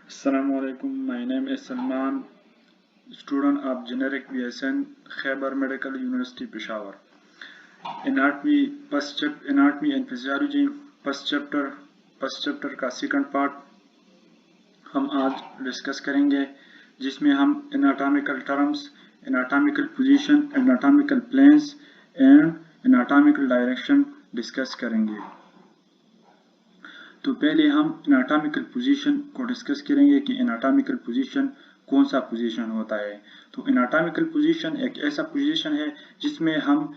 Assalamualaikum. My name is Salman, student of Generic BSN, Khyber Medical University, Peshawar. Anatomy and Physiology, first chapter का second part हम आज discuss करेंगे, जिसमें हम anatomical terms, anatomical position, anatomical planes and anatomical direction discuss करेंगे। तो पहले हम एनाटॉमिकल पोजीशन को डिस्कस करेंगे कि एनाटॉमिकल पोजीशन कौन सा पोजीशन होता है। तो एनाटॉमिकल पोजीशन एक ऐसा पोजीशन है जिसमें हम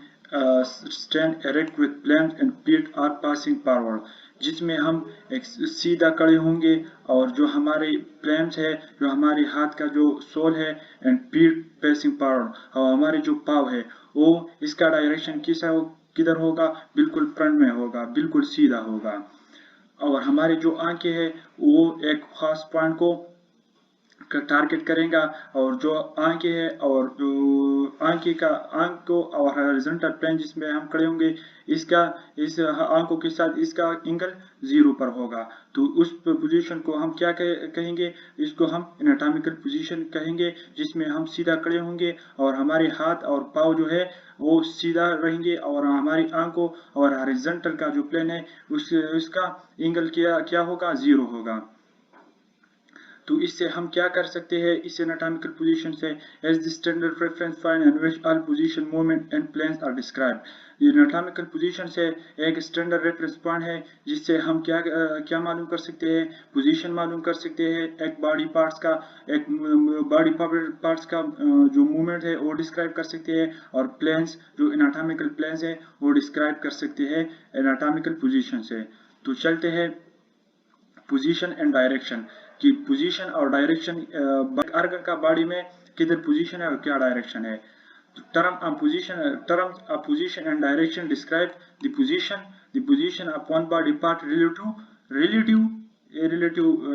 stand erect with palms and feet are facing forward, जिसमें हम एक सीधा खड़े होंगे और जो हमारे प्लैंक्स है, जो हमारे हाथ का जो सोल है एंड फीट पासिंग फॉरवर्ड, और हमारे जो पाव है वो इसका डायरेक्शन किधर होगा, बिल्कुल फ्रंट में होगा, बिल्कुल सीधा होगा। और हमारे जो आंखें हैं वो एक खास पॉइंट को टारगेट करेगा, और जो आंखें है और जो आंख को और हॉरिजॉन्टल प्लेन जिसमें हम खड़े होंगे, इस आंखों के साथ इसका एंगल 0 पर होगा। तो उस पोजीशन को हम क्या कहेंगे, इसको हम एनाटॉमिकल पोजीशन कहेंगे, जिसमें हम सीधा खड़े होंगे और हमारे हाथ और पाँव जो है वो सीधा रहेंगे, और हमारी आंखों और हॉरिजॉन्टल का जो प्लेन है उसका एंगल क्या होगा, 0 होगा। तो इससे हम क्या कर सकते हैं, इस एनाटॉमिकल पोजीशन से as the standard reference point in which all position movement and planes are described. ये एनाटॉमिकल पोजीशन से एक स्टैंडर्ड रेफरेंस पॉइंट है जिससे हम क्या मालूम कर सकते हैं, पोजीशन मालूम कर सकते हैं, एक बॉडी पार्ट्स का जो मूवमेंट है वो डिस्क्राइब कर सकते हैं, और प्लेन्स जो एनाटॉमिकल प्लेन्स है वो डिस्क्राइब कर सकते हैं एनाटॉमिकल पोजीशन से। तो चलते हैं पोजीशन एंड डायरेक्शन कि पोजीशन और डायरेक्शन ऑर्गन का बॉडी में किधर पोजीशन है और क्या डायरेक्शन है। term of position and direction describe the position of one body part relative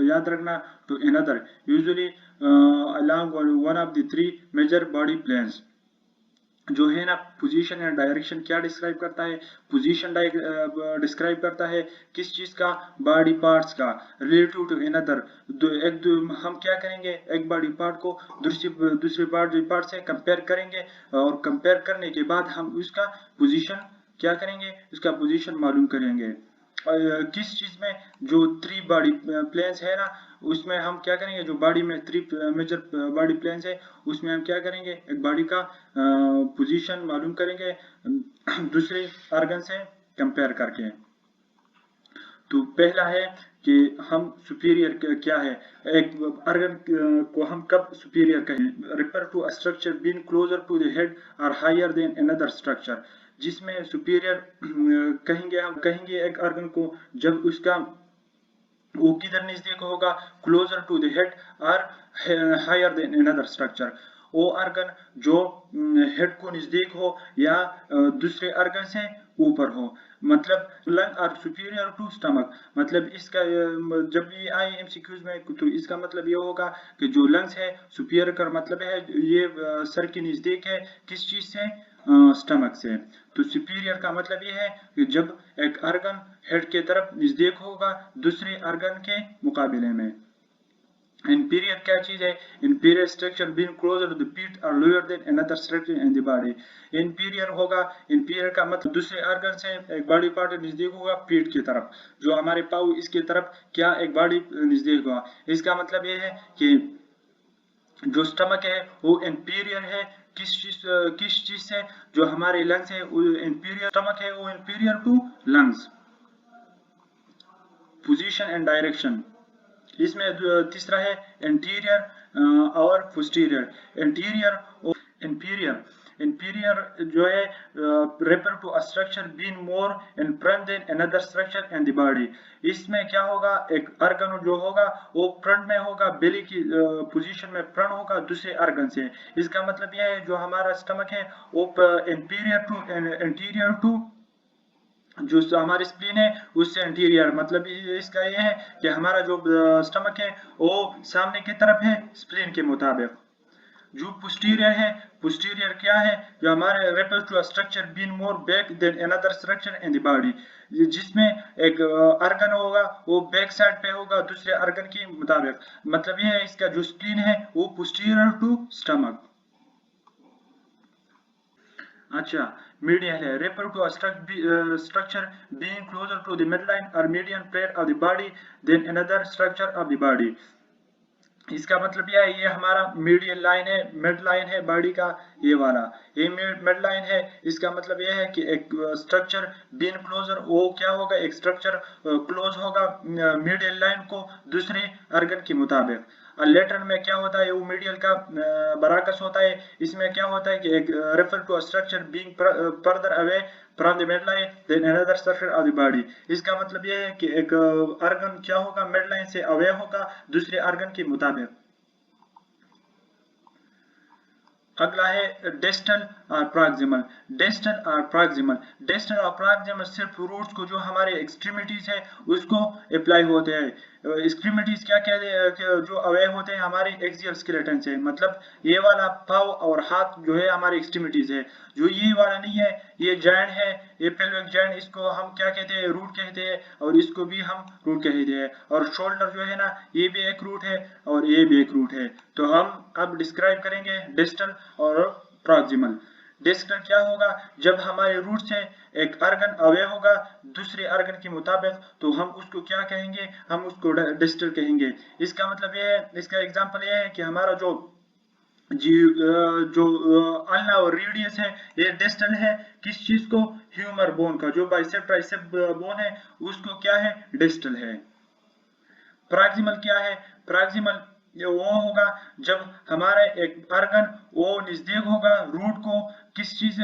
याद रखना to another, usually along one of the three major body planes। जो है ना, पोजीशन या डायरेक्शन क्या डिस्क्राइब करता है, पोजीशन डिस्क्राइब करता है किस चीज का, बॉडी पार्ट्स का, रिलेटिव टू अनदर। हम क्या करेंगे, एक बॉडी पार्ट को दूसरे बॉडी पार्ट से कंपेयर करेंगे, और कंपेयर करने के बाद हम उसका पोजीशन क्या करेंगे, उसका पोजीशन मालूम करेंगे। किस चीज में, जो 3 बॉडी प्लेन्स है ना, उसमें हम क्या करेंगे, जो बॉडी में 3 मेजर बॉडी प्लेन्स है उसमें हम क्या करेंगे, एक बॉडी का पोजीशन मालूम करेंगे दूसरे ऑर्गन से कंपेयर करके। तो पहला है कि हम सुपीरियर क्या है, एक ऑर्गन को हम कब सुपीरियर कहें, refer to a structure being closer to the head और हायर देन अनदर स्ट्रक्चर। जिसमें सुपीरियर कहेंगे एक ऑर्गन को जब उसका वो किधर नजदीक होगा, क्लोजर टू द हेड और हायर देन अनदर स्ट्रक्चर। वो ऑर्गन जो हेड को नजदीक हो या दूसरे ऑर्गन से ऊपर हो, मतलब lung are superior to stomach. मतलब इसका जब ये आए एमसीक्यूज में तो इसका मतलब ये होगा कि जो लंग्स है सुपीरियर का मतलब है ये सर के नजदीक है, किस चीज से, स्टमक से। तो सुपीरियर का मतलब ये है कि जब एक ऑर्गन हेड के तरफ नजदीक होगा दूसरे ऑर्गन के मुकाबले में। इंफीरियर क्या चीज है, inferior structure being closer to the feet और lower than another structure in the body. Inferior होगा, इंफीरियर का मतलब दूसरे ऑर्गन से एक बॉडी पार्ट नजदीक होगा पीठ की तरफ, जो हमारे पाँव इसके तरफ क्या एक बॉडी नजदीक होगा। इसका मतलब ये है कि जो स्टमक है वो इंफीरियर है किस चीज से, जो हमारे लंग्स है वो इंफीरियर, स्टमक है वो inferior to lungs. Position and direction, इसमें तीसरा है एंटीरियर और पोस्टीरियर। इंफीरियर जो है refer to a structure being more in front than another structure in the body. इसमें क्या होगा, एक ऑर्गन जो होगा वो फ्रंट में होगा, बेली की पोजीशन में फ्रंट होगा दूसरे ऑर्गन से। इसका मतलब यह है जो हमारा स्टमक है वो एंटीरियर टू जो हमारे स्प्लीन है उससे एंटीरियर, मतलब इसका ये है कि हमारा जो स्टमक है वो सामने की तरफ है स्प्लीन के मुताबिक। जो पोस्टीरियर है, पोस्टीरियर क्या है, जो हमारे refer to structure being more back than another structure in the body. जिसमें एक अर्गन होगा वो बैक साइड पे होगा दूसरे अर्गन के मुताबिक। मतलब ये है इसका जो स्प्लीन है वो पोस्टीरियर टू स्टमक। अच्छा, medial है refer to a structure being closer to the midline or median plane of the body than another structure of the body। इसका मतलब यह है, ये हमारा मीडियल लाइन है, मिड लाइन है बॉडी का, ये वाला ये मिड लाइन है। इसका मतलब यह है कि एक स्ट्रक्चर बीन क्लोजर, वो क्या होगा, एक स्ट्रक्चर क्लोज होगा मीडियल लाइन को दूसरे अर्गन के मुताबिक। लेटरल में क्या होता है, वो मीडियल का बराकस होता है। इसमें क्या होता है कि एक refer to structure being further away from the midline than another structure of the body. इसका मतलब यह है कि एक अर्गन क्या होगा, मिडलाइन से अवे होगा दूसरे अर्गन के मुताबिक। अगला है डिस्टल और प्रॉक्सिमल। डिस्टल और प्रॉक्सिमल, डिस्टल और प्रॉक्सिमल सिर्फ रूट्स को जो हमारे एक्सट्रीमिटीज है उसको अप्लाई होते हैं। एक्सट्रीमिटीज क्या कहते हैं, जो अवे होते हैं हमारे एक्सियल स्केलेटन से। मतलब ये वाला पाव और हाथ जो है हमारे एक्सट्रीमिटीज है, जो ये वाला नहीं है, ये जॉइंट है, ये पेल्विक जॉइंट, इसको हम क्या कहते हैं, रूट कहते हैं, और इसको भी हम रूट कहते हैं। और शोल्डर जो है ना, ये भी एक रूट है और ये भी एक रूट है। तो हम अब डिस्क्राइब करेंगे डिस्टल और प्रॉक्सिमल। डिस्टल क्या होगा, जब हमारे रूट से एक अर्गन अवे होगा दूसरे अर्गन के मुताबिक, तो हम उसको क्या कहेंगे, हम उसको डिस्टल कहेंगे। इसका मतलब ये है, इसका एग्जांपल ये है कि हमारा जो जो अल्ना और रेडियस है, ये डिस्टल है किस चीज को, ह्यूमर बोन का, जो बाइसेप ट्राइसेप बोन है उसको क्या है, डिस्टल है। प्रॉक्सिमल क्या है, प्रॉक्सिमल वो होगा जब हमारा एक अर्गन वो नजदीक होगा रूट को किस चीज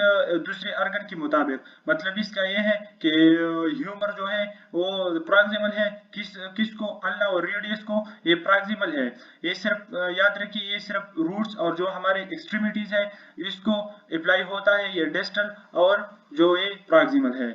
दूसरे अर्गन के मुताबिक। मतलब इसका ये है कि ह्यूमर जो है वो प्रॉक्सिमल है किसको, अल्ना और रेडियस को, ये प्रॉक्सिमल है। ये सिर्फ याद रखिए, ये सिर्फ रूट्स और जो हमारे एक्सट्रीमिटीज है इसको अप्लाई होता है, ये डिस्टल और जो ये प्रॉक्सिमल है।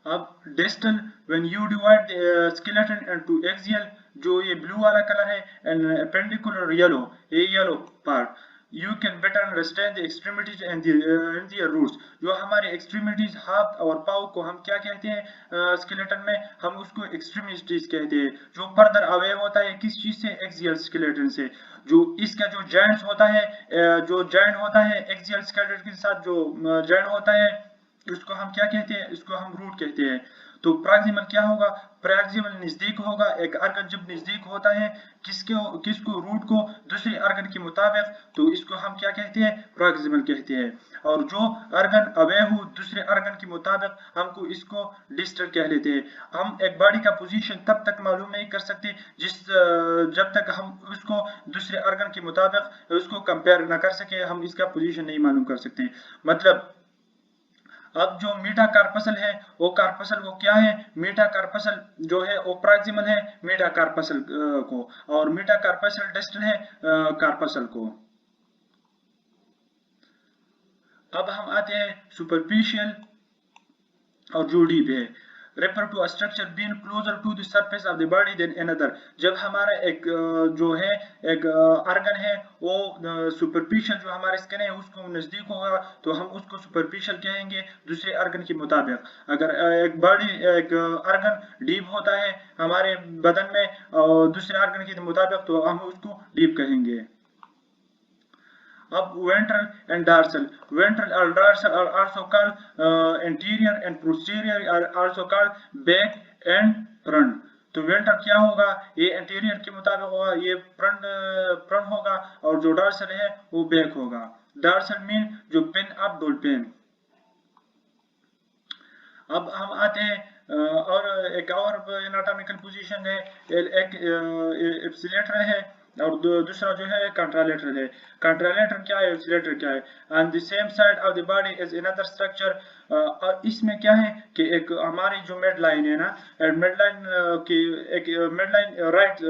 अब distal, when you divide skeleton into axial, जो ये ब्लू वाला कलर है, एंड पेंडिकुलर येलो, ये yellow part, you can better understand the extremities and the roots. जो हमारे एक्सट्रीमिटीज हाथ और पाव को हम क्या कहते हैं स्केलेटन में, हम उसको एक्सट्रीमिटीज कहते हैं। जो फर्दर अवे होता है किस चीज से, एक्सियल स्केलेटन से। जो इसका जो जॉइंट्स होता है, जो जॉइंट होता है एक्सियल स्केलेटन के साथ, जो जॉइंट होता है उसको हम क्या कहते हैं, इसको हम रूट कहते हैं। तो प्रॉक्सिमल क्या होगा, प्रॉक्सिमल नजदीक होगा, एक अर्गन जब नजदीक होता है किसको रूट को दूसरे अर्गन के मुताबिक, तो इसको हम क्या कहते हैं, प्रॉक्सिमल कहते हैं। और जो अर्गन अवे हो दूसरे अर्गन के मुताबिक, हमको इसको डिस्टल कह लेते हैं। हम एक बॉडी का पोजीशन तब तक मालूम नहीं कर सकते जब तक हम उसको दूसरे अर्गन के मुताबिक उसको कंपेयर ना कर सके, हम इसका पोजीशन नहीं मालूम कर सकते। मतलब अब जो मीटा कार्पसल है, वो कार्पसल वो क्या है, मीटा कार्पसल जो है वो प्रॉक्सिमल है मीटा कार्पसल को, और मीटा कार्पसल डिस्टल है कार्पसल को। अब हम आते हैं सुपरफिशियल और जो डीप है। Refer to structure being closer to the surface of the body than another. जब हमारा एक जो है एक अर्गन है वो सुपरफिशियल जो हमारे स्किन है उसको नजदीक होगा, तो हम उसको सुपरफिशियल कहेंगे दूसरे अर्गन के मुताबिक। अगर एक बॉडी एक अर्गन डीप होता है हमारे बदन में और दूसरे अर्गन के मुताबिक, तो हम उसको डीप कहेंगे। अब ventral and dorsal, ventral और dorsal are also called anterior and posterior are also called back and front। तो वेंट्रल क्या होगा, ये एंटीरियर के मुताबिक होगा, ये फ्रंट होगा, और जो डॉर्सल है वो बैक होगा। डॉर्सल मीन जो पिन अप डोल्फिन। अब हम आते हैं और एक और एनाटॉमिकल पोजीशन है, एक एप्सिलेटरल है और दूसरा जो है कंट्रालेटरल है। कंट्रालेटरल क्या है, एप्सिलेटरल क्या है, and the same side of the body is another structure. और इसमें क्या है कि एक हमारी जो मिड लाइन है ना, मिड लाइन की एक मिड लाइन राइट,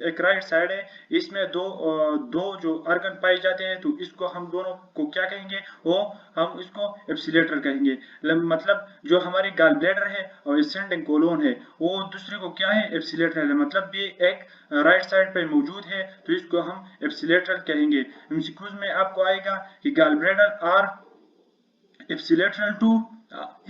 एक राइट साइड है, इसमें दो जो अर्गन पाए जाते हैं, तो इसको हम दोनों को क्या कहेंगे, वो हम इसको एप्सिलेटरल कहेंगे। मतलब जो हमारी गॉल ब्लैडर है और असेंडिंग कोलोन है वो दूसरे को क्या है, एप्सिलेटरल है। मतलब ये एक राइट साइड पे मौजूद है, तो इसको हम एप्सिलेटरल कहेंगे। एमसीक्यूज में आपको आएगा कि गॉल ब्लैडर आर एप्सिलेटरल टू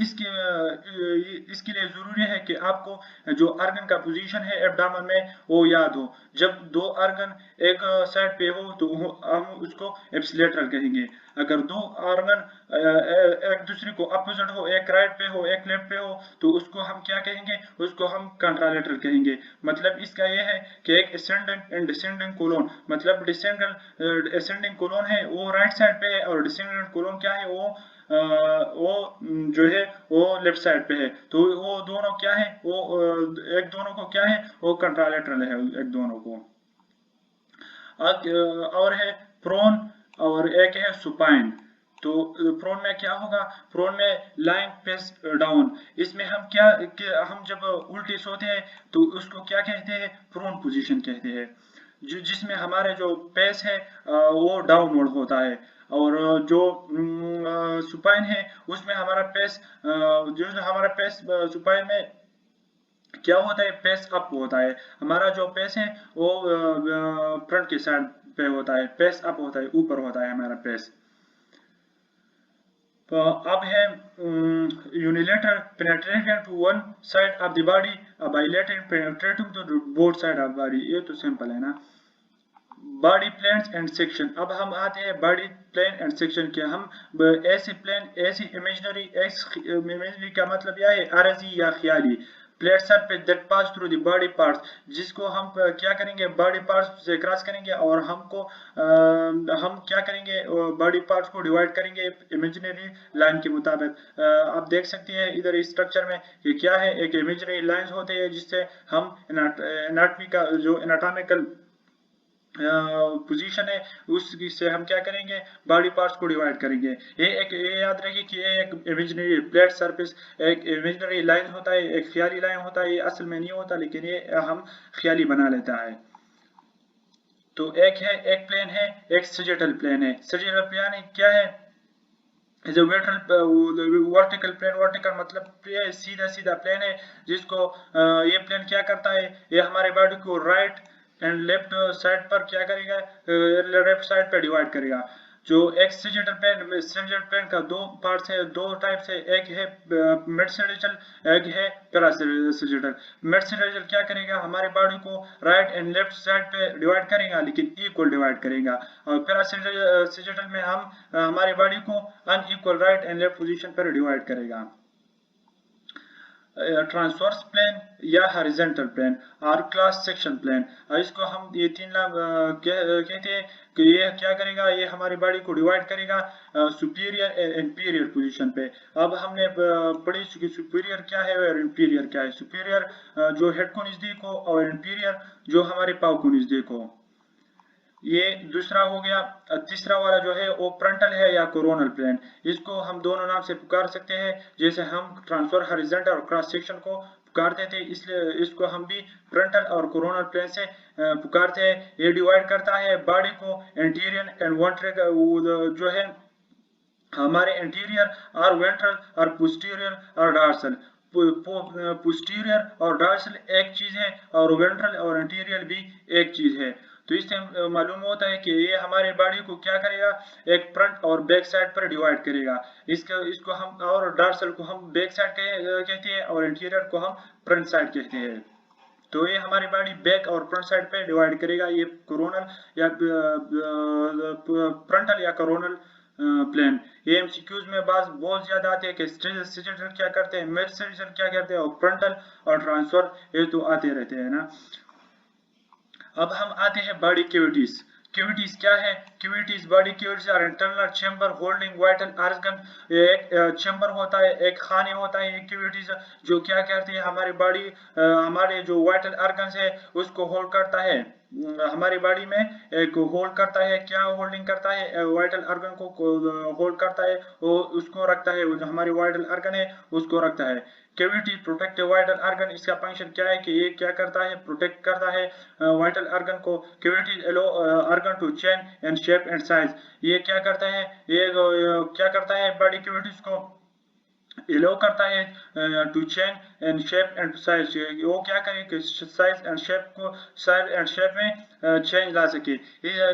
इसके लिए जरूरी है कि आपको जो आर्गन का पोजीशन है एब्डामन में वो याद हो। जब दो आर्गन एक साइड पे हो तो हम उसको एप्सिलेटरल कहेंगे। अगर दो आर्गन एक दूसरे को अपोजिट हो, एक राइट पे हो एक लेफ्ट पे हो, तो उसको हम क्या कहेंगे, उसको हम कंट्रालेटरल कहेंगे। मतलब इसका ये है कि एक असेंडिंग एंड डिसेंडिंग कोलोन, मतलब असेंडिंग कोलोन है वो राइट साइड पे है और डिसेंडिंग कोलोन क्या है वो जो है वो लेफ्ट साइड पे है। तो वो दोनों क्या है, वो एक दोनों को क्या है, वो कंट्रालेटरल है एक दोनों को। और है प्रोन और एक है सुपाइन। तो प्रोन में क्या होगा, प्रोन में लाइंग फेस डाउन, इसमें हम जब उल्टे सोते हैं तो उसको क्या कहते हैं, प्रोन पोजीशन कहते हैं। जिसमें हमारे जो पेस है वो डाउनवर्ड होता है, और जो सुपाइन है उसमें हमारा पेस जो हमारा पेस सुपाइन में क्या होता है, पेस अप होता है। हमारा जो पेस है वो फ्रंट की साइड पे होता है, पेस अप होता है, ऊपर होता है हमारा पेस। तो अब है यूनिलेटरल पेनेट्रेशन to one side of the body, bilateral pertaining to both side of body. ये तो सिंपल है ना। बॉडी प्लेन्स एंड सेक्शन, अब हम आते हैं बॉडी प्लेन एंड सेक्शन के। हम ऐसे प्लेन, ऐसी इमेजनरी का मतलब यह है आरजी या ख्याली flat surface that pass through the body parts, जिसको हम क्या करेंगे, बॉडी पार्ट्स से क्रॉस करेंगे और हम क्या करेंगे, बॉडी पार्ट्स को डिवाइड करेंगे इमेजिनरी लाइन के मुताबिक। आप देख सकते हैं इधर इस स्ट्रक्चर में कि क्या है, एक इमेजिनरी लाइंस होते हैं जिससे हम एनाटॉमी का जो एनाटॉमिकल पोजीशन है उससे हम क्या करेंगे, बॉडी पार्ट्स को डिवाइड करेंगे। ये याद रखिए कि ये एक इमेजिनरी प्लेट सरफेस, एक इमेजिनरी लाइन होता है, एक ख्याली लाइन होता है, ये असल में नहीं होता लेकिन ये हम ख्याली बना लेता है। तो एक प्लेन है, एक सजेटल प्लेन है। सजेटल प्लेन क्या है, जो वर्टिकल प्लेन, वर्टिकल मतलब ये सीधा सीधा प्लेन है जिसको ये प्लेन क्या करता है, ये हमारे बॉडी को राइट एंड लेफ्ट साइड पर क्या करेगा, लेफ्ट साइड पर डिवाइड करेगा। जो एक सजेटल प्लेन का दो पार्ट्स है, दो टाइप्स है, एक है मिड सजेटल, एक है पैरासजेटल। मिड सजेटल क्या करेगा, हमारे बॉडी को राइट एंड लेफ्ट साइड पे डिवाइड करेगा लेकिन इक्वल डिवाइड करेगा। और पैरासजेटल में हम हमारे बॉडी को unequal right and left position पर डिवाइड करेगा। ट्रांसवर्स प्लेन या हॉरिजॉन्टल प्लेन और क्रॉस सेक्शन प्लेन, इसको हम ये तीन नाम कहते हैं कि ये क्या करेगा, ये हमारी बॉडी को डिवाइड करेगा सुपीरियर एंड इंफीरियर पोजीशन पे। अब हमने पढ़ी कि सुपीरियर क्या है और इंफीरियर क्या है। सुपीरियर जो हेड को नजदीक हो और इंफीरियर जो हमारे पाँव को नजदीक हो। ये दूसरा हो गया। तीसरा वाला जो है वो फ्रंटल है या कोरोनल प्लेन, इसको हम दोनों नाम से पुकार सकते हैं, जैसे हम ट्रांसफर हॉरिजॉन्टल और क्रॉस सेक्शन को पुकारते थे, इसलिए इसको हम भी फ्रंटल और कोरोनल प्लेन से पुकारते हैं। ये डिवाइड करता है बॉडी को एंटीरियर एंड वेंट्रल, जो है हमारे एंटीरियर और वेंट्रल और पोस्टीरियर और डार्सल। पोस्टीरियर और डार्सल एक चीज है और वेंट्रल और एंटीरियर भी एक चीज है। तो इससे मालूम होता है कि ये हमारे बॉडी को क्या करेगा, एक फ्रंट और बैक साइड पर डिवाइड करेगा। इसको हम और डार्सल को हम बैक साइड कहते हैं और इंटीरियर को हम फ्रंट साइड कहते हैं। तो ये हमारी बॉडी बैक और फ्रंट साइड पे डिवाइड करेगा। ये कोरोनल या फ्रंटल या कोरोनल प्लेन। ये एमसीक्यूज में बात बहुत ज्यादा आते हैं कि सजेटल क्या करते हैं, मिड सजेटल क्या करते हैं और फ्रंटल और ट्रांसफर ये तो आते रहते हैं ना। अब हम आते हैं बॉडी कैविटीज। कैविटीज क्या है, cavities body cavities are internal chamber holding vital organ. एक चेंबर होता है, एक खाने होता है, एक कैविटीज जो क्या करते हैं हमारी बॉडी, हमारे जो वाइटल ऑर्गन्स है उसको होल्ड करता है। हमारी बॉडी में एक होल्ड करता है, क्या होल्डिंग करता है, वाइटल ऑर्गन को होल्ड करता है, वो उसको रखता है, जो हमारी वाइटल ऑर्गन है उसको रखता है। कैविटी प्रोटेक्ट वाइटल ऑर्गन, इसका फंक्शन क्या है कि ये क्या करता है, प्रोटेक्ट करता है वाइटल ऑर्गन को। Cavity allow organ to change and shape and size, ये क्या करता है, ये क्या करता है बॉडी कैविटीज को एलो करता है to change and shape and size, वो क्या करे कि साइज एंड शेप को साइज एंड शेप में चेंज ला सके।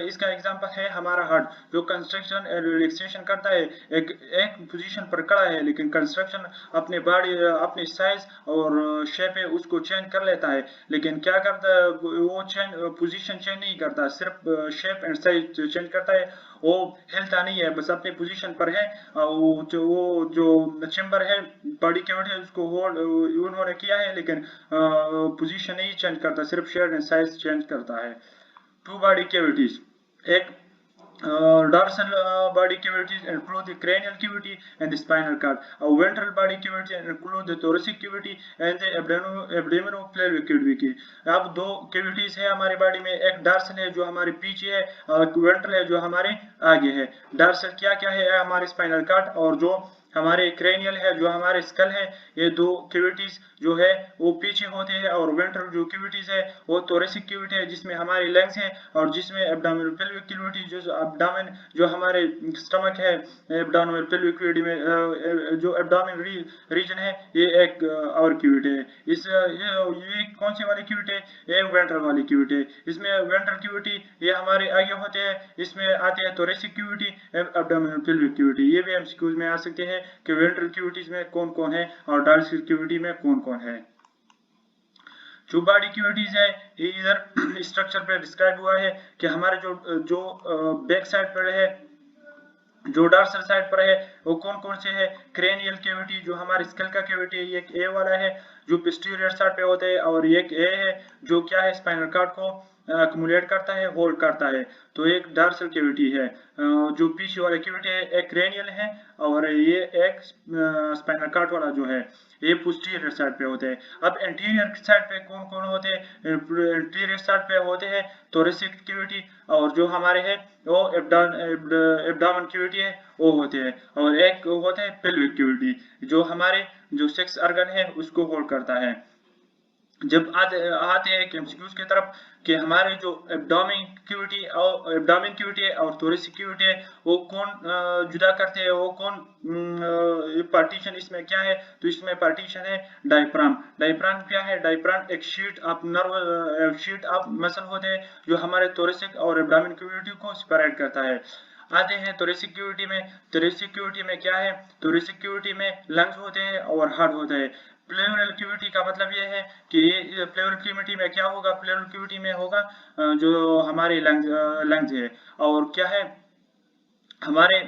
इसका एग्जांपल है हमारा हार्ट जो कंस्ट्रक्शन एंड रिलैक्सेशन करता है, एक पोजीशन पर खड़ा है लेकिन कंस्ट्रक्शन अपने बॉडी अपने साइज और शेप है उसको चेंज कर लेता है, लेकिन क्या करता है वो चेंज पोजीशन चेंज नहीं करता, सिर्फ शेप एंड साइज चेंज करता है, वो हिलता नहीं है, बस अपने पोजीशन पर है। वो जो चेम्बर है बॉडी कैविटी है उसको होल्ड उन्होंने किया है, लेकिन पोजीशन नहीं चेंज करता, सिर्फ शेप एंड साइज चेंज करता है। टू बॉडी कैविटीज, एक dorsal body cavities include the cranial cavity and the spinal cord. A ventral body cavity include the thoracic cavity and the abdominopelvic cavity. अब दो cavities है हमारे body में, एक dorsal है जो हमारे पीछे है और ventral है जो हमारे आगे है। dorsal क्या क्या है हमारे spinal cord, और जो हमारे क्रेनियल है जो हमारे स्कल है, ये दो कैविटीज जो है वो पीछे होते हैं, और वेंट्रल जो कैविटीज है वो थोरेसिक कैविटी है जिसमें हमारी लंग्स है, और जिसमें एब्डोमिनल पेल्विक कैविटी जो एब्डोमेन जो हमारे स्टमक है, एब्डोमिनल पेल्विक कैविटी में जो एब्डोमिन रीजन है ये एक और कैविटी है। ये कौन सी वाली कैविटी है, ये वेंट्रल वाली कैविटी है। इसमें वेंट्रल कैविटी ये हमारे आगे होते हैं, इसमें आते हैं thoracic cavity, abdominal pelvic cavity. ये भी एमसीक्यूज में आ सकते हैं कि वेंट्रल कैविटीज में कौन कौन है और डोर्सल कैविटी में कौन कौन है। जो बॉडी कैविटीज है ये इधर स्ट्रक्चर पे डिस्क्राइब हुआ है कि हमारे जो जो बैक साइड पर है, जो डोर्सल साइड पर है वो कौन कौन से है। क्रेनियल कैविटी जो हमारे स्कल का कैविटी है, ये एक ए वाला है जो पोस्टीरियर साइड पे होते हैं, और एक ए है जो क्या है स्पाइनल कॉर्ड को अक्मुलेट करता है, होल्ड करता है, तो एक डोर्सल कैविटी है। जो पीछे वाला कैविटी है एक क्रेनियल है, और ये एक स्पाइनल कॉर्ड वाला जो है ये पोस्टीरियर साइड पे होते हैं। अब एंटीरियर साइड पे कौन कौन होते हैं, एंटीरियर साइड पे होते हैं थोरेसिक कैविटी, और जो हमारे है वो एब्डोमेन कैविटी है वो होते हैं, और एक होते हैं पेल्विक कैविटी जो हमारे जो सेक्स ऑर्गन है उसको होल्ड करता है। जब आते हैं एमसीक्यूज की तरफ कि हमारे जो एब्डोमिन कैविटी है और थोरेसिक कैविटी है वो कौन जुदा करते हैं, वो कौन पार्टीशन इसमें क्या है, तो इसमें पार्टीशन है डायफ्राम। डायफ्राम क्या है, डायफ्राम एक शीट ऑफ मसल होते हैं जो हमारे थोरेसिक और एब्डोमिन कैविटी को सेपरेट करता है। आते हैं थोरेसिक कैविटी में, थोरेसिक कैविटी में क्या है, थोरेसिक कैविटी में लंग्स होते हैं और हार्ट होता है। प्लेवरल कैविटी का मतलब ये है कि ये प्लेवरल कैविटी में क्या होगा, प्लेवरल कैविटी में होगा जो हमारे लंग्स है, और क्या है हमारे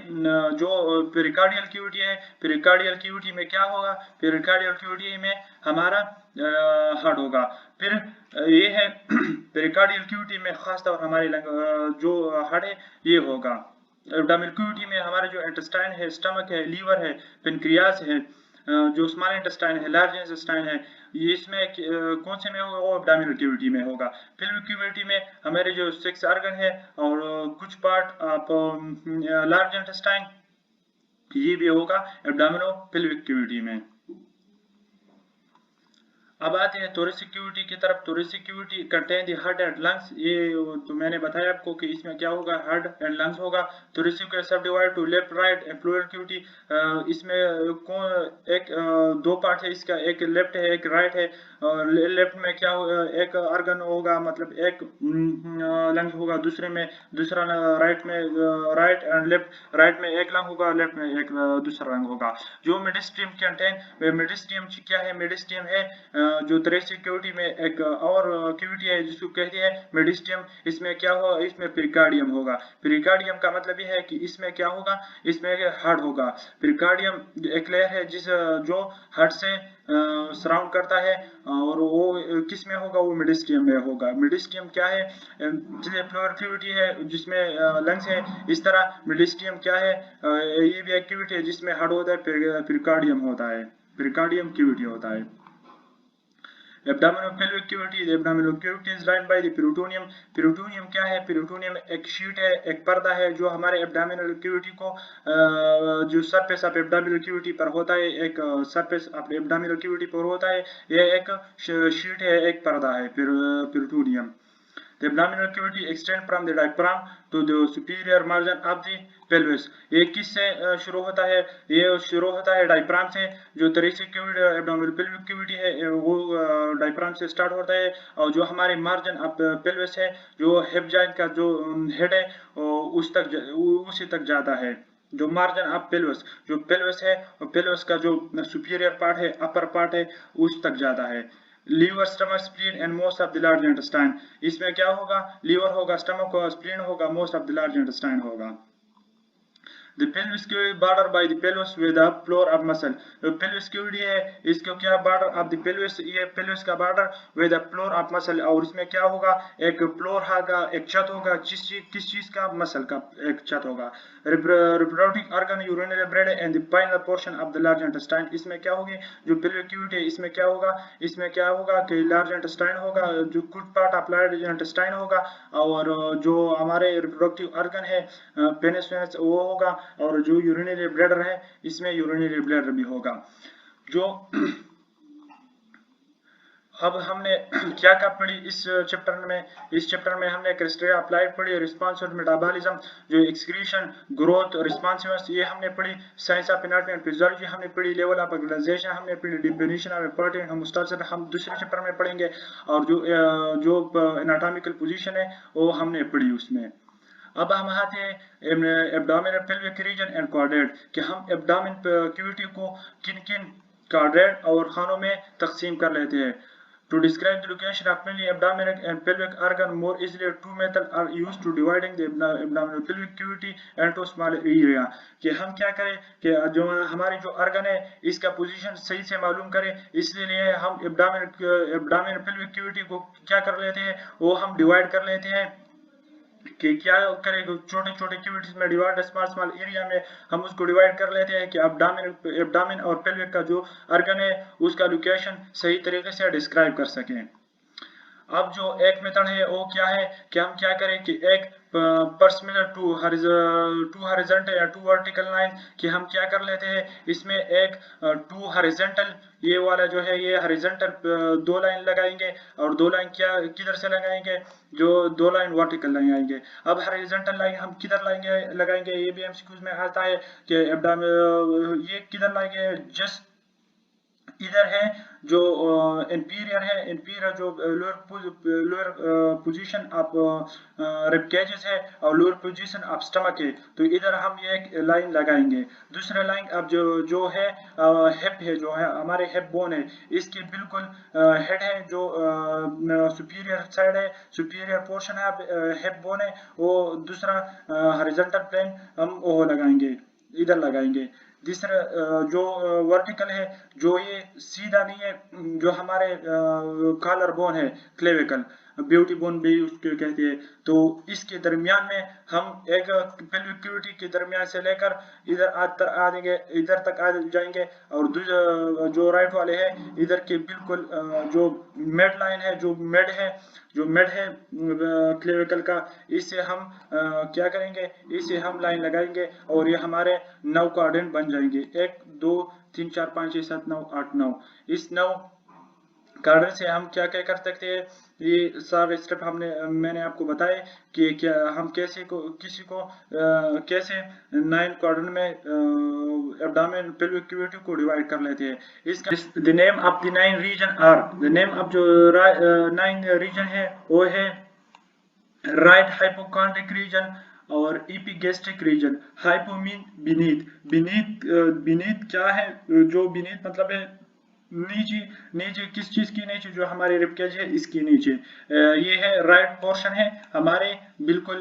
जो पेरिकार्डियल कैविटी है, पेरिकार्डियल कैविटी में क्या होगा, पेरिकार्डियल कैविटी में हमारा हार्ट होगा। फिर ये है पेरिकार्डियल कैविटी में खासतौर हमारे जो हार्ट है ये होगा। एब्डोमिनल कैविटी में हमारे जो इंटेस्टाइन है, स्टमक है, लीवर है, पेनक्रियास है, जो स्मॉल इंटेस्टाइन है, लार्ज इंटेस्टाइन है, ये इसमें कौन से में होगा, वो एब्डोमिनल कैविटी में होगा। पेल्विक कैविटी में हमारे जो सेक्स ऑर्गन है और कुछ पार्ट ऑफ लार्ज इंटेस्टाइन ये भी होगा एब्डोमिनो पेल्विक कैविटी में। अब आते हैं थोरेसिक कैविटी की तरफ। Thoracic cavity contain the heart and lungs, ये तो मैंने बताया आपको कि इसमें क्या होगा, हार्ट एंड लंग्स होगा। थोरेसिक सब divide two left right and pleural cavity, इसमें एक दो पार्ट है इसका, एक लेफ्ट है एक राइट है। लेफ्ट में क्या होगा, एक ऑर्गन होगा मतलब एक लंग होगा, दूसरे में दूसरा राइट में राइट एंड लेफ्ट, राइट में एक लंग होगा, लेफ्ट में एक दूसरा लंग होगा। जो मेडिस्ट्रियम कंटेन, मेडिस्ट्रियम क्या है, मेडिस्ट्रियम है जो थोरेसिक कैविटी में एक और कैविटी है जिसको कहते हैं मेडिस्ट्रियम। इसमें क्या होगा, इसमें पेरिकार्डियम होगा। पेरिकार्डियम का मतलब यह है कि इसमें क्या होगा, इसमें हार्ट होगा। पेरिकार्डियम एक लेयर है जिस जो हार्ट से सराउंड करता है, और वो किस में होगा, वो मेडिस्ट्रियम में होगा। मेडिस्ट्रियम क्या है, प्लूरल कैविटी है जिसमें लंग्स है, इस तरह मेडिस्ट्रियम क्या है, ये भी एक कैविटी है जिसमें हार्ट होता है, पेरिकार्डियम होता है, पेरिकार्डियम कैविटी होता है। Abdominopelvic cavity, the abdominal cavity is lined by the peritoneum। peritoneum क्या है, peritoneum एक शीट है, एक पर्दा है जो हमारे abdominal cavity को जो सरफेस ऑफ abdominal cavity पर होता है, एक सरफेस ऑफ abdominal cavity पर होता है, यह एक शीट है, एक पर्दा है peritoneum। The abdominal cavity extends from the diaphragm to the superior margin of the pelvis. ये किससे शुरू होता है? ये शुरू होता है डायफ्राम से। जो thoracic cavity abdominal pelvic cavity है वो डायफ्राम से स्टार्ट होता है, और जो हमारे मार्जिन ऑफ पेल्विस है, जो हिप जॉइंट का जो हेड है उसी तक जाता है। जो मार्जिन ऑफ पेल्विस, जो पेल्विस है, पेल्विस का जो सुपीरियर पार्ट है, अपर पार्ट है, उस तक जाता है। Liver, stomach, spleen and most of the large intestine. इसमें क्या होगा? लीवर होगा, स्टमक होगा, स्प्लीन होगा, most of the large intestine होगा। The pelvis cavity bordered by the pelvis with the floor of muscle. जो pelvis cavity है, इसको क्या border of the pelvis, ये pelvis का border with the floor of muscle, और इसमें क्या होगा? एक floor होगा, एक छत होगा, किस चीज का? मसल का एक छत होगा। Reproductive organ, urinary bladder and the final portion of the large intestine। इसमें क्या होगी? जो pelvic cavity है, इसमें क्या होगा? इसमें क्या होगा कि large intestine होगा, जो कुछ part of large intestine होगा, और जो हमारे reproductive organ है, पेनिस वो होगा, और जो यूरिनरी ब्लैडर है, इसमें यूरिनरी ब्लैडर भी होगा। जो अब हमने क्या क्या पढ़ी इस चैप्टर में? इस चैप्टर में हमने क्राइटेरिया अप्लाइड पढ़ी, रिस्पांस और मेटाबॉलिज्म, जो एक्सक्रीशन, ग्रोथ, रिस्पांसिवनेस, ये हमने पढ़ी। Science of anatomy and physiology हमने पढ़ी। लेवल ऑफ ऑर्गेनाइजेशन हमने पढ़ी। डिफिनेशन ऑफ इंपॉर्टेंट होमोस्टैसिस हम दूसरे चैप्टर में पढ़ेंगे, और जो एनाटॉमिकल पोजीशन है वो हमने पढ़ी उसमें। अब हम आते हैं abdominal pelvic region and quadrant, कि हम एब्डोमिन कैविटी को किन किन क्वाड्रेंट और खानों में तकसीम कर लेते हैं। To describe the location of many abdominal and pelvic organ more easily, two methods are used to dividing the abdominal pelvic cavity into small area। कि हम क्या करें कि जो हमारी जो organ है, इसका पोजीशन सही से मालूम करें, इसलिए हम abdominal pelvic cavity को क्या कर लेते हैं, वो हम डिवाइड कर लेते हैं। कि क्या करें, छोटे छोटे कैविटीज में डिवाइड, स्मॉल एरिया में हम उसको डिवाइड कर लेते हैं कि एब्डामिन और पेल्विक का जो ऑर्गन है उसका लोकेशन सही तरीके से डिस्क्राइब कर सकें। अब जो एक मेथड है वो क्या है कि हम क्या करें कि एक परसिमिलर टू हॉरिजॉन्टल या टू वर्टिकल लाइन, कि हम क्या कर लेते हैं, इसमें एक टू हॉरिजॉन्टल, ये वाला जो है ये हॉरिजॉन्टल दो लाइन लगाएंगे, और दो लाइन क्या किधर से लगाएंगे, जो दो लाइन वर्टिकल लगाएंगे। अब हॉरिजॉन्टल लाइन हम किधर लगाएंगे, ये भी एमसीक्यूज में आता है कि ये किधर लगाएंगे, जस्ट इधर है जो इंफीरियर है, इंफीरियर जो लोअर पोजीशन ऑफ रिब केजेस है और लोअर पोजीशन ऑफ स्टमक है, तो इधर हम ये एक लाइन लगाएंगे। दूसरा लाइन अब जो है हिप है, जो है हमारे हिप बोन है, इसके बिल्कुल हेड है, जो सुपीरियर साइड है, सुपीरियर पोर्शन है हिप बोन है, वो दूसरा हॉरिजॉन्टल प्लेन हम वो लगाएंगे, इधर लगाएंगे। तीसरा जो वर्टिकल है, जो ये सीधा नहीं है, जो हमारे कॉलर बोन है, क्लेविकल, ब्यूटी बोन भी उसको कहते हैं, तो इसके दरमियान में हम एक पेल्विक कैविटी के दरमियान से लेकर इधर तक आ जाएंगे, और जो राइट वाले हैं इधर के बिल्कुल जो मिड लाइन है, जो मिड है क्लेविकल का, इससे हम क्या करेंगे, इससे हम लाइन लगाएंगे, और ये हमारे 9 क्वाड्रेंट बन जाएंगे। 1 2 3 4 5 6 7 9 8 9। इस 9 क्वाड्रेंट से हम क्या क्या कर सकते हैं, ये सारे स्टेप मैंने आपको बताए कि क्या हम कैसे कैसे 9 क्वाड्रेंट में एब्डोमेन पेल्विक कैविटी को डिवाइड कर लेते हैं। इसका the name of the 9 region are, the name of जो 9 रीजन है वो है राइट हाइपोकॉन्ड्रिक रीजन और epigastric region. Hypo mean beneath क्या है, जो बीनीथ मतलब है नीचे किस चीज की नीचे, जो हमारे रिब केज है इसकी नीचे, ये है राइट पोर्शन है हमारे बिल्कुल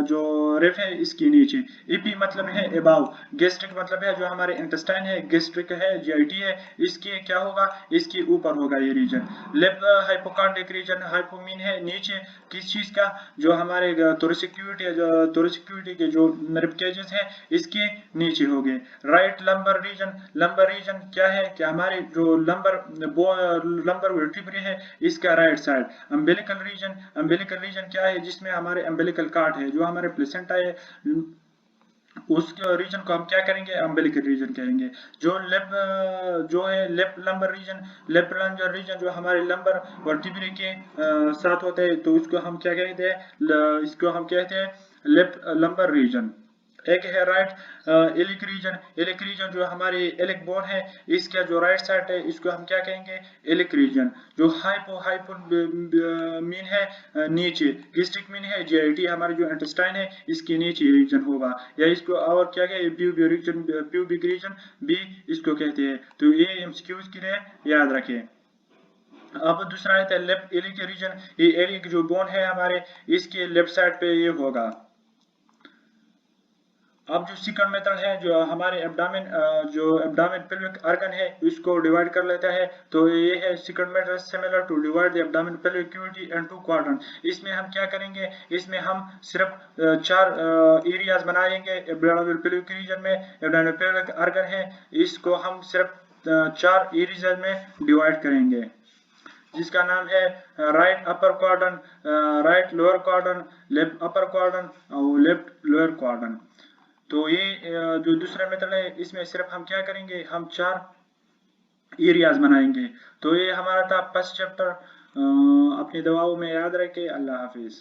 जो रिब है इसकी नीचे। एपी मतलब है अबाव, गैस्ट्रिक मतलब है जो हमारे इंटेस्टाइन है, गैस्ट्रिक है जीआईटी है, इसके क्या होगा, इसके ऊपर होगा ये रीजन। लेफ्ट हाइपोकॉन्ड्रिक रीजन, हाइपोमीन है नीचे किस चीज का, जो हमारे थोरेसिक कैविटी के जो रिब केजेस है इसके नीचे हो गए। राइट लंबर रीजन क्या है कि हमारे जो लंबर वर्टिब्रे है इसका राइट साइड। अम्बिलिकल रीजन क्या है, जिसमें हमारे अम्बिलिकल कार्ड है, जो हमारे प्लेसेंटा है उस रीजन को हम क्या करेंगे, अम्बिलिकल रीजन कहेंगे। जो है left lumbar region, left lumbar region जो हमारे लंबर वर्टिब्रे के साथ होते हैं, तो उसको हम क्या कहते हैं, इसको हम कहते हैं लेफ्ट लंबर रीजन। एक है right iliac region. Iliac region जो हमारी इलिक बोन है, इसका जो राइट साइड है, इसको हम क्या कहेंगे, इलिक रीजन। जो हाइपो मीन है नीचे, गैस्ट्रिक मीन है जीआईटी, हमारे जो इंटेस्टाइन है, इसके नीचे रीजन होगा, या इसको और क्या कहते हैं, प्यूबिक रीजन भी इसको कहते हैं। तो ये एमसीक्यूज के लिए याद रखें। अब दूसरा है लेफ्ट इलिक रीजन। ये इलिक जो बोन है हमारे, इसके लेफ्ट साइड पे ये होगा। अब जो सेकंड मेथड है, जो हमारे एब्डामिन जो एब्डामिन पेल्विक ऑर्गन है, इसको डिवाइड कर लेता है। तो ये है second method, similar to divide the abdomen pelvic cavity into quadrant. इसमें हम क्या करेंगे, इसमें हम सिर्फ चार एरियाज बनाएंगे एब्डामिन पेल्विक रीजन में। एब्डामिन पेल्विक ऑर्गन है, इसको हम सिर्फ चार एरियाज में डिवाइड करेंगे, जिसका नाम है right upper quadrant, right lower quadrant, left upper quadrant और लेफ्ट लोअर क्वाड्रन। तो ये जो दूसरा मेथड है, इसमें सिर्फ हम क्या करेंगे, हम चार एरियाज बनाएंगे। तो ये हमारा था फर्स्ट चैप्टर। अपनी दवाओं में याद रखें। अल्लाह हाफिज।